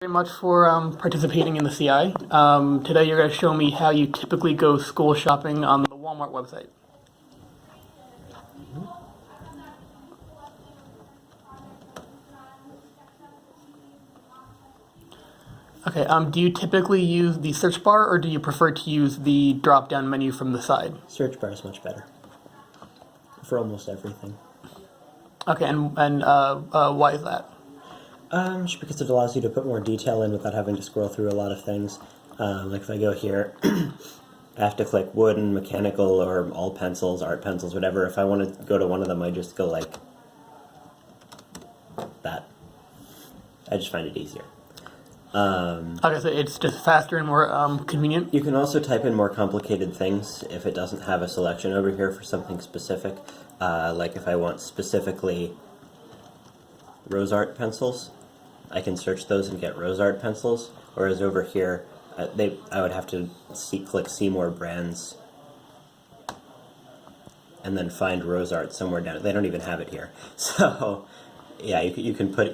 Very much for participating in the CI. Today you're going to show me how you typically go school shopping on the Walmart website. Okay, do you typically use the search bar or do you prefer to use the drop-down menu from the side? Search bar is much better for almost everything. Okay, and why is that? Just because it allows you to put more detail in without having to scroll through a lot of things. Like if I go here, I have to click wooden, mechanical, or all pencils, art pencils, whatever. If I want to go to one of them, I just go like that. I just find it easier. Okay, so it's just faster and more convenient? You can also type in more complicated things if it doesn't have a selection over here for something specific. Like if I want specifically rose art pencils, I can search those and get rose art pencils, whereas over here, I would have to click see more brands and then find rose art somewhere down. They don't even have it here. So yeah, you can put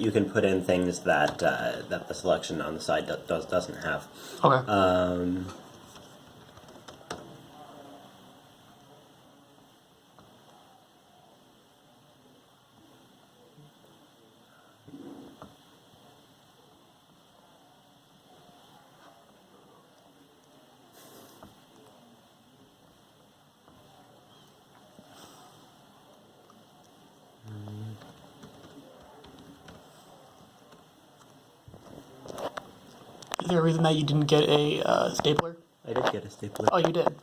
in things that that the selection on the side doesn't have. Okay. Is there a reason that you didn't get a stapler? I did get a stapler. Oh, you did?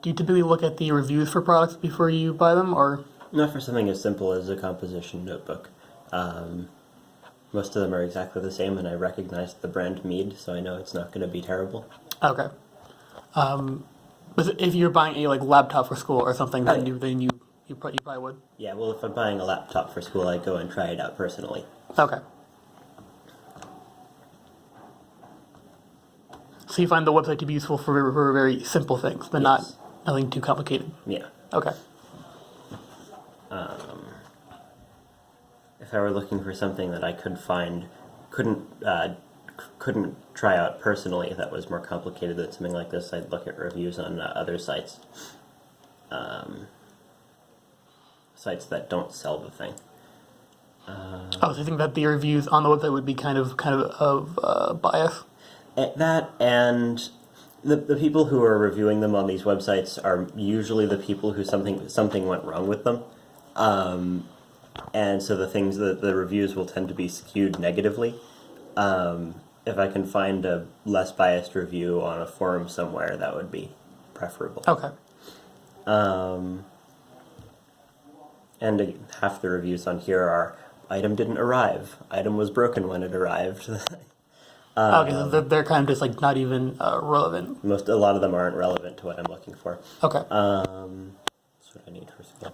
Do you typically look at the reviews for products before you buy them, or? Not for something as simple as a composition notebook. Most of them are exactly the same, and I recognize the brand Mead, so I know it's not going to be terrible. Okay. But if you're buying a laptop for school or something, then you probably would. Yeah, well, if I'm buying a laptop for school, I go and try it out personally. Okay. So you find the website to be useful for very simple things, but Yes. nothing too complicated. Yeah. Okay. If I were looking for something that I couldn't try out personally, that was more complicated than something like this, I'd look at reviews on other sites. Sites that don't sell the thing. So you think that the reviews on the website would be kind of bias? That and the people who are reviewing them on these websites are usually the people who something went wrong with them, and so the reviews will tend to be skewed negatively. If I can find a less biased review on a forum somewhere, that would be preferable. Okay. And half the reviews on here are item didn't arrive, item was broken when it arrived. Okay, so they're kind of just not even relevant. A lot of them aren't relevant to what I'm looking for. Okay. That's what I need for school.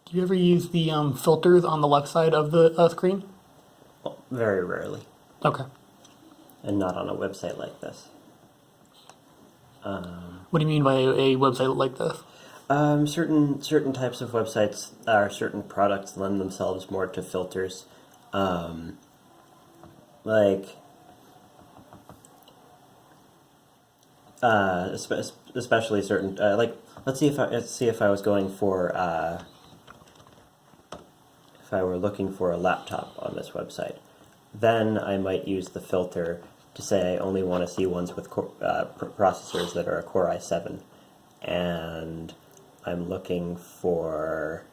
Do you ever use the filters on the left side of the screen? Well, very rarely, Okay. and not on a website like this. What do you mean by a website like this? Certain types of websites or certain products lend themselves more to filters, um, like especially certain like let's see if I was going for if I were looking for a laptop on this website, then I might use the filter to say I only want to see ones with processors that are a Core i7, and I'm looking for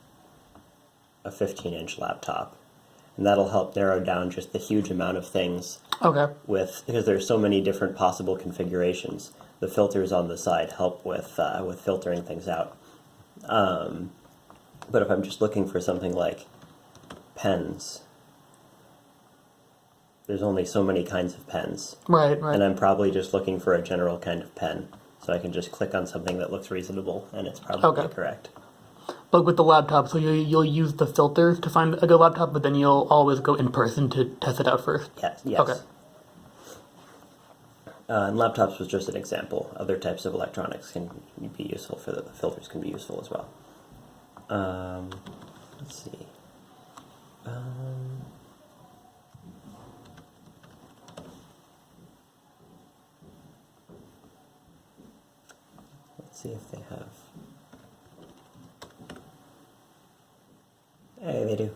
a 15-inch laptop, and that'll help narrow down just the huge amount of things Okay. because there's so many different possible configurations. The filters on the side help with filtering things out. But if I'm just looking for something like pens, there's only so many kinds of pens, Right, right. and I'm probably just looking for a general kind of pen. So I can just click on something that looks reasonable, and it's probably Okay. correct. But with the laptop, so you'll use the filters to find a good laptop, but then you'll always go in person to test it out first. Yes. Yes. Okay. And laptops was just an example. Other types of electronics can be useful for the filters can be useful as well. Let's see. Let's see if they have. Hey, they do.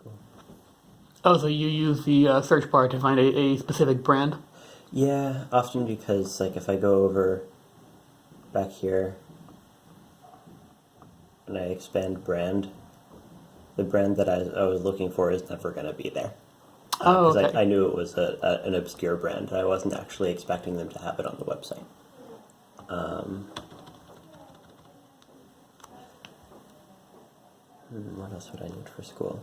Cool. Oh, so you use the search bar to find a specific brand? Yeah, often because like if I go over back here and I expand brand, the brand that I was looking for is never going to be there. Oh, Because okay. I knew it was an obscure brand. I wasn't actually expecting them to have it on the website. What else would I need for school?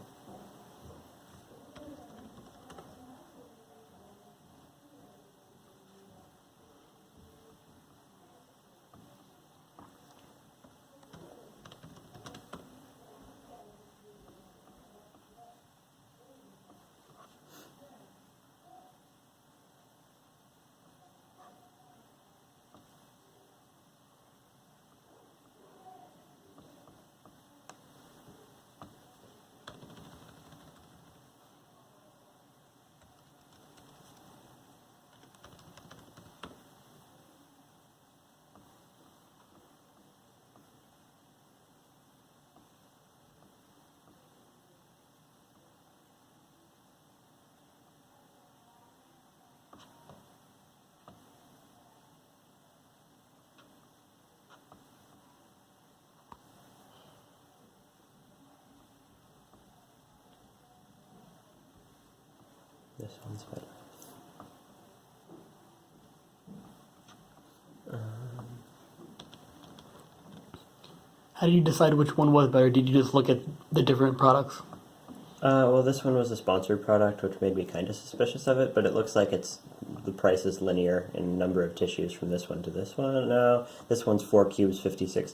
This one's better. How did you decide which one was better? Did you just look at the different products? Well, this one was a sponsored product, which made me kind of suspicious of it, but it looks like the price is linear in number of tissues from this one to this one. No, this one's 4 cubes, 56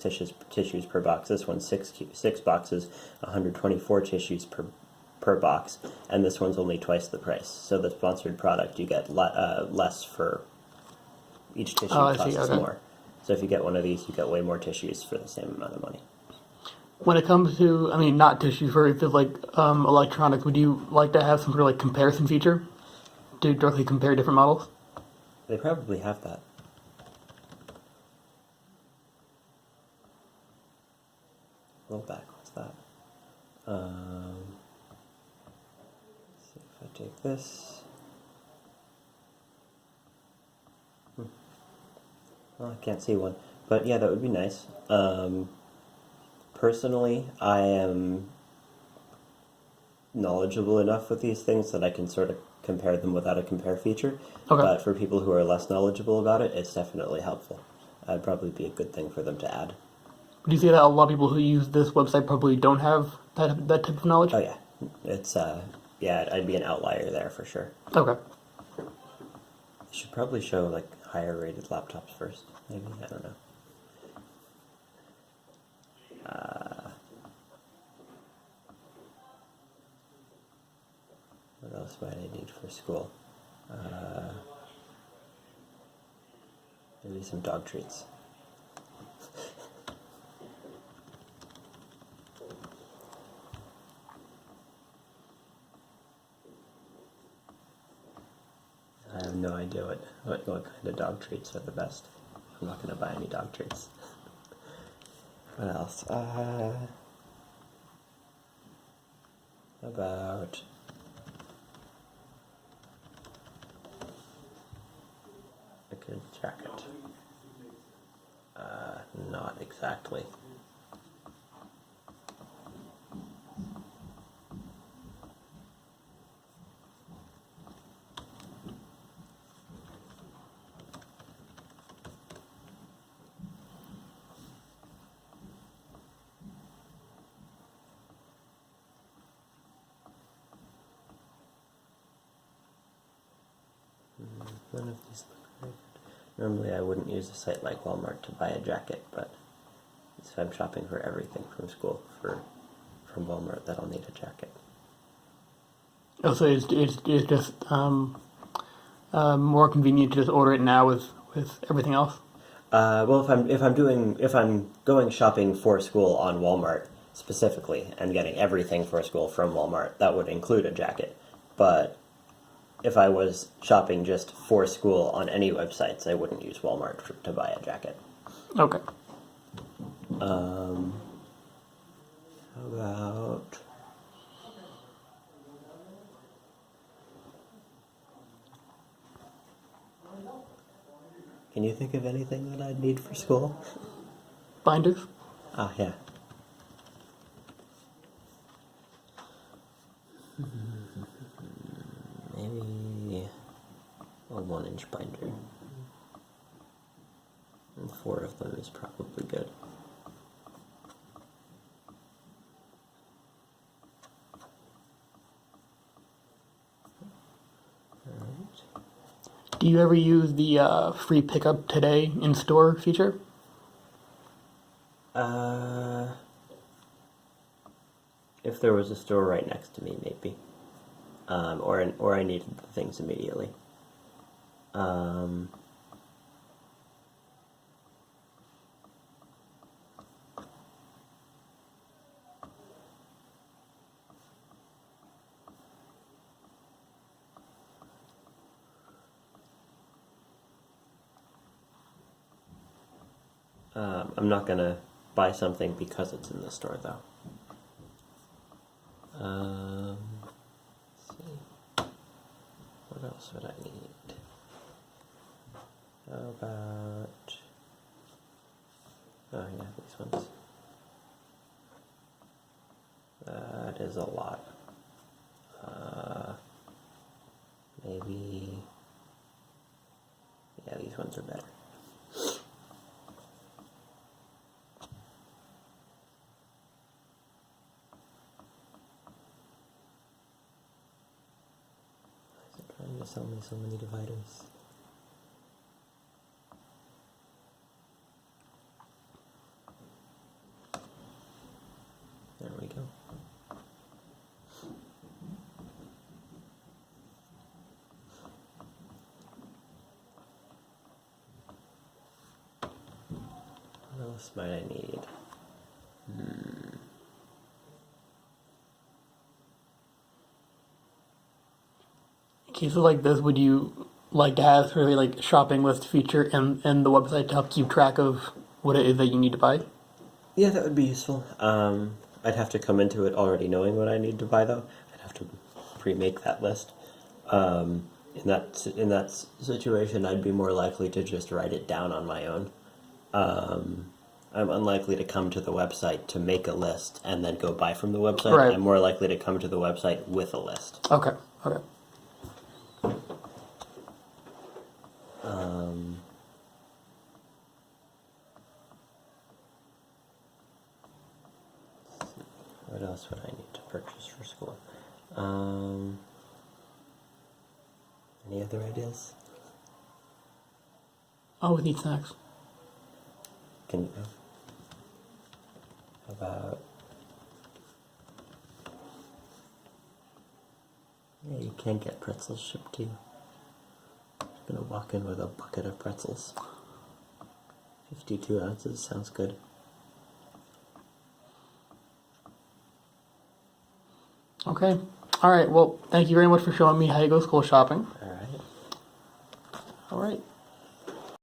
tissues per box. This one's 6 boxes, 124 tissues per box, and this one's only twice the price. So the sponsored product, you get less for each tissue Oh, I see, costs okay. more. So if you get one of these, you get way more tissues for the same amount of money. When it comes to, I mean, not tissue, for if it's like electronics, would you like to have some sort of like comparison feature to directly compare different models? They probably have that. Roll back, what's that? Let's see if I take this. Well, I can't see one. But yeah, that would be nice. Personally, I am knowledgeable enough with these things that I can sort of compare them without a compare feature. Okay. But for people who are less knowledgeable about it, it's definitely helpful. It'd probably be a good thing for them to add. Would you say that a lot of people who use this website probably don't have that type of knowledge? Oh yeah, it's yeah, I'd be an outlier there for sure. Okay. They should probably show like higher rated laptops first. Maybe, I don't know. What else might I need for school? Maybe some dog treats. no idea what kind of dog treats are the best. I'm not going to buy any dog treats. What else? About a good jacket. Not exactly. None of these look very good. Normally I wouldn't use a site like Walmart to buy a jacket, but if I'm shopping for everything from school from Walmart, then I'll need a jacket. Oh, so it's just more convenient to just order it now with everything else. Well, if I'm going shopping for school on Walmart specifically and getting everything for school from Walmart, that would include a jacket. But if I was shopping just for school on any websites, I wouldn't use Walmart to buy a jacket. Okay. How about... Can you think of anything that I'd need for school? Binders. Ah, yeah. Maybe a 1-inch binder. And 4 of them is probably good. Alright. Do you ever use the free pickup today in store feature? If there was a store right next to me, maybe. Or I needed the things immediately. I'm not gonna buy something because it's in the store, though. Let's see. What else would I need? How about... Oh yeah, these ones. That is a lot. Maybe... Yeah, these ones are better. Trying to sell me so many dividers. There we go. What else might I need? In cases like this, would you like to have sort of like shopping list feature in the website to help keep track of what it is that you need to buy? Yeah, that would be useful. I'd have to come into it already knowing what I need to buy, though. I'd have to pre-make that list. In that situation, I'd be more likely to just write it down on my own. I'm unlikely to come to the website to make a list and then go buy from the website. Right. I'm more likely to come to the website with a list. Okay. Okay. What else would I need to purchase for school? Any other ideas? Oh, we need snacks. Can you go? How about... Yeah, you can get pretzels shipped to you. I'm gonna walk in with a bucket of pretzels. 52 ounces, sounds good. Okay. All right. Well, thank you very much for showing me how you go school shopping. Alright. All right.